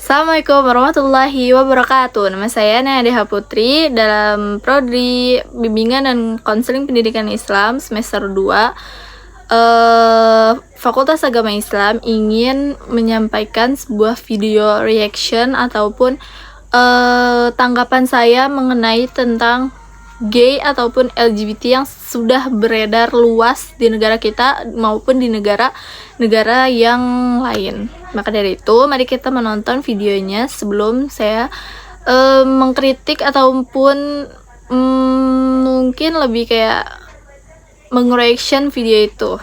Assalamualaikum warahmatullahi wabarakatuh. Nama saya Nadia Putri dalam Prodi Bimbingan dan Konseling Pendidikan Islam semester 2 Fakultas Agama Islam ingin menyampaikan sebuah video reaction ataupun tanggapan saya mengenai tentang gay ataupun LGBT yang sudah beredar luas di negara kita maupun di negara-negara yang lain. Maka dari itu, mari kita menonton videonya sebelum saya mengkritik ataupun mungkin lebih kayak meng-reaction video itu.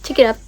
Check it out.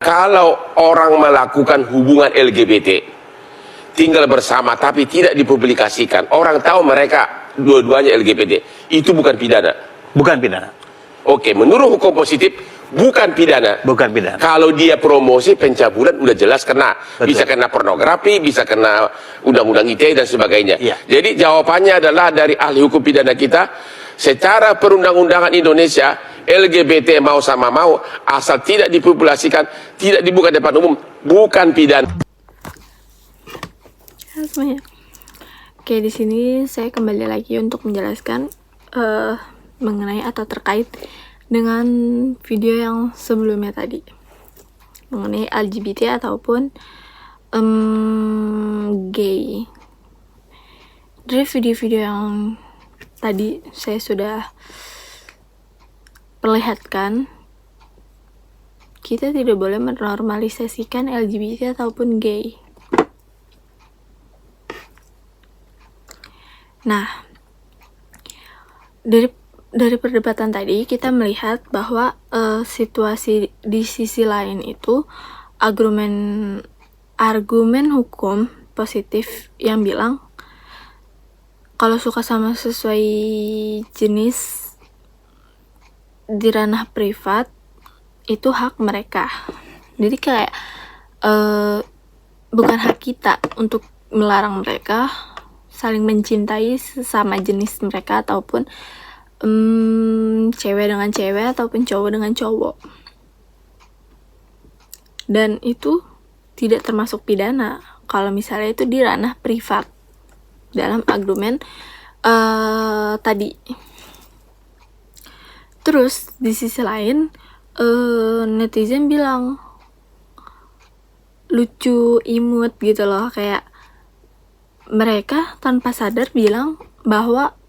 Kalau orang melakukan hubungan LGBT tinggal bersama tapi tidak dipublikasikan, orang tahu mereka dua-duanya LGBT, itu bukan pidana. Bukan pidana. Oke, menurut hukum positif bukan pidana. Bukan pidana. Kalau dia promosi pencabulan udah jelas kena. Betul. Bisa kena pornografi, bisa kena undang-undang ITE dan sebagainya. Iya. Jadi jawabannya adalah dari ahli hukum pidana kita, secara perundang-undangan Indonesia, LGBT mau sama mau, asal tidak dipublikasikan, tidak dibuka di depan umum, bukan pidana. Halo semuanya. Oke, di sini saya kembali lagi untuk menjelaskan mengenai atau terkait dengan video yang sebelumnya tadi mengenai LGBT ataupun gay. Dari video-video yang tadi saya sudah perlihatkan, kita tidak boleh menormalisasikan LGBT ataupun gay. Nah, dari perdebatan tadi kita melihat bahwa situasi di sisi lain itu argumen hukum positif yang bilang kalau suka sama sesuai jenis di ranah privat itu hak mereka. Jadi kayak bukan hak kita untuk melarang mereka saling mencintai sesama jenis mereka ataupun cewek dengan cewek ataupun cowok dengan cowok. Dan itu tidak termasuk pidana kalau misalnya itu di ranah privat dalam argumen tadi. Terus di sisi lain netizen bilang lucu, imut gitu loh, kayak mereka tanpa sadar bilang bahwa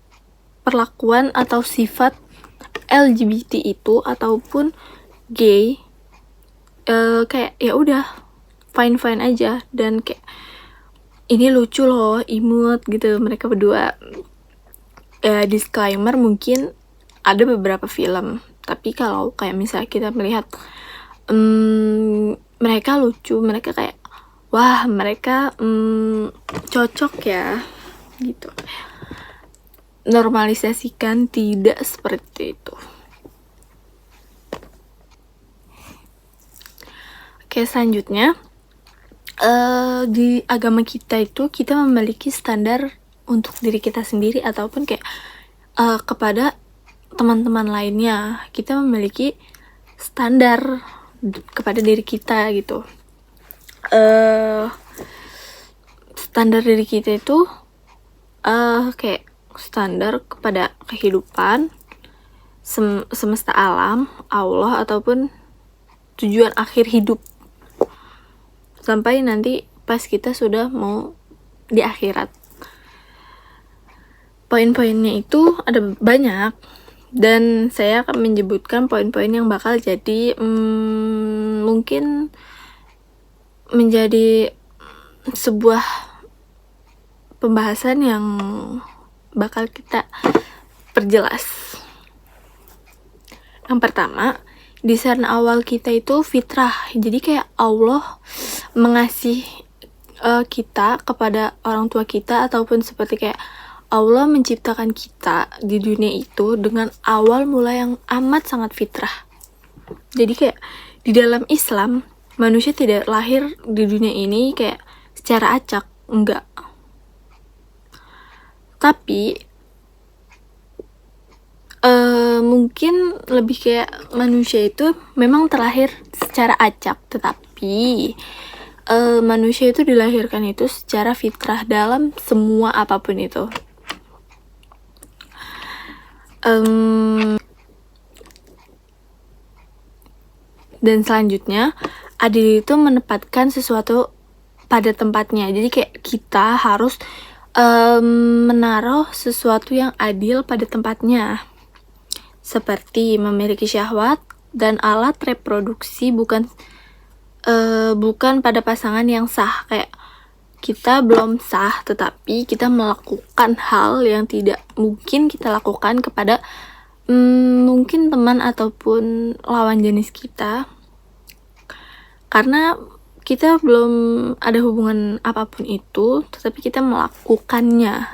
perlakuan atau sifat LGBT itu ataupun gay kayak ya udah fine aja, dan kayak ini lucu loh, imut gitu mereka berdua. Disclaimer, mungkin ada beberapa film, tapi kalau kayak misalnya kita melihat mereka lucu, mereka kayak wah mereka cocok ya gitu. Normalisasikan tidak seperti itu. Oke, selanjutnya di agama kita itu kita memiliki standar untuk diri kita sendiri ataupun kayak kepada teman-teman lainnya. Kita memiliki standar kepada diri kita gitu. Standar diri kita itu kayak standar kepada kehidupan, semesta alam, Allah ataupun tujuan akhir hidup sampai nanti pas kita sudah mau di akhirat. Poin-poinnya itu ada banyak dan saya akan menyebutkan poin-poin yang bakal jadi mungkin menjadi sebuah pembahasan yang bakal kita perjelas. Yang pertama, desain awal kita itu fitrah. Jadi kayak Allah mengasih kita kepada orang tua kita, ataupun seperti kayak Allah menciptakan kita di dunia itu dengan awal mula yang amat sangat fitrah. Jadi kayak di dalam Islam, manusia tidak lahir di dunia ini kayak secara acak, enggak. Tapi mungkin lebih kayak manusia itu memang terlahir secara acak, tetapi manusia itu dilahirkan itu secara fitrah dalam semua apapun itu. Dan selanjutnya, adil itu menempatkan sesuatu pada tempatnya. Jadi kayak kita harus menaruh sesuatu yang adil pada tempatnya, seperti memiliki syahwat dan alat reproduksi bukan pada pasangan yang sah. Kayak kita belum sah, tetapi kita melakukan hal yang tidak mungkin kita lakukan kepada mungkin teman ataupun lawan jenis kita, karena kita belum ada hubungan apapun itu, tetapi kita melakukannya,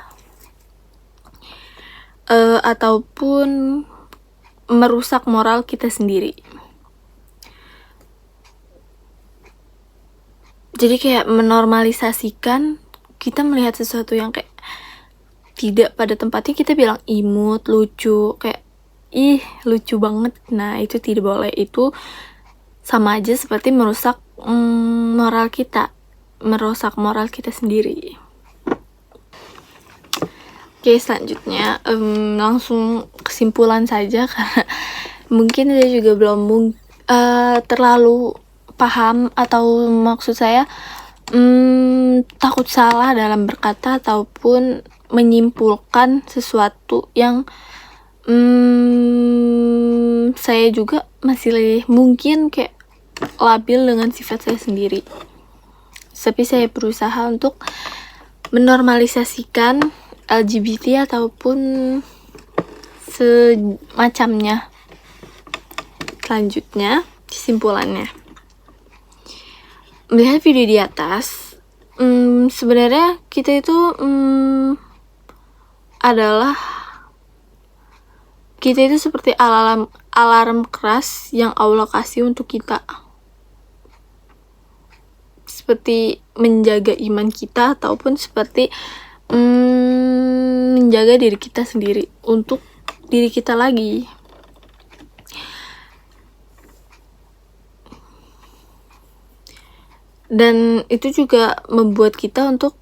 ataupun merusak moral kita sendiri. Jadi kayak menormalisasikan kita melihat sesuatu yang kayak tidak pada tempatnya, kita bilang imut, lucu, kayak ih lucu banget. Nah itu tidak boleh, itu sama aja seperti merusak moral kita, merusak moral kita sendiri. Oke, selanjutnya langsung kesimpulan saja, karena mungkin saya juga belum terlalu paham, atau maksud saya takut salah dalam berkata ataupun menyimpulkan sesuatu yang saya juga masih mungkin kayak labil dengan sifat saya sendiri. Tapi saya berusaha untuk menormalisasikan LGBT ataupun semacamnya. Selanjutnya, kesimpulannya. Melihat video di atas, sebenarnya kita itu seperti alarm keras yang Allah kasih untuk kita, seperti menjaga iman kita, ataupun seperti menjaga diri kita sendiri untuk diri kita lagi. Dan itu juga membuat kita untuk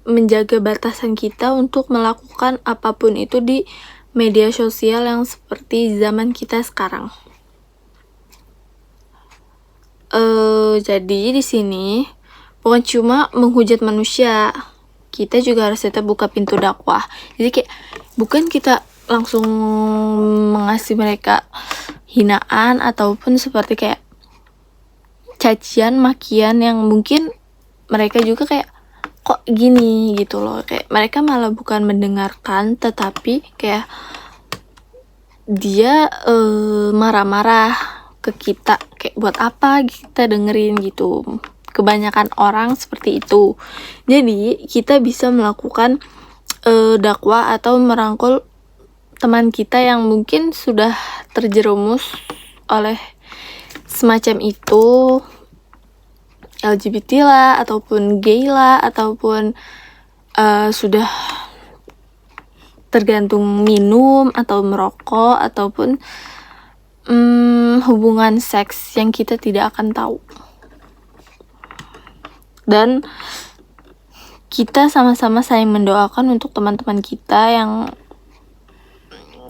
menjaga batasan kita untuk melakukan apapun itu di media sosial yang seperti zaman kita sekarang. Jadi di sini bukan cuma menghujat manusia, kita juga harus tetap buka pintu dakwah. Jadi kayak bukan kita langsung mengasih mereka hinaan ataupun seperti kayak cacian, makian yang mungkin mereka juga kayak kok gini gitu loh. Kayak mereka malah bukan mendengarkan, tetapi kayak dia marah-marah ke kita, kayak buat apa kita dengerin gitu. Kebanyakan orang seperti itu. Jadi kita bisa melakukan dakwah atau merangkul teman kita yang mungkin sudah terjerumus oleh semacam itu, LGBT lah, ataupun gay lah, ataupun sudah tergantung minum atau merokok, ataupun hubungan seks yang kita tidak akan tahu. Dan kita sama-sama saling mendoakan untuk teman-teman kita yang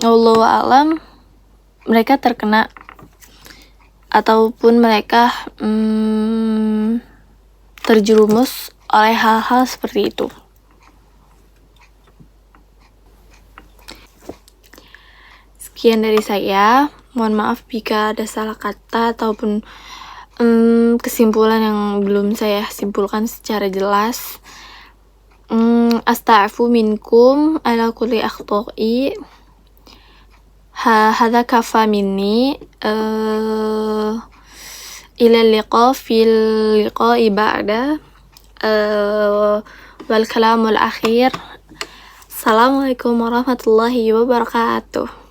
wallahu alam mereka terkena ataupun mereka terjerumus oleh hal-hal seperti itu. Sekian dari saya. Mohon maaf jika ada salah kata ataupun kesimpulan yang belum saya simpulkan secara jelas. Asta'fu minkum ala kulli akhta'i. هذا كفى مني إلى اللقاء في اللقاء بعد والكلام الأخير. Assalamualaikum warahmatullahi wabarakatuh.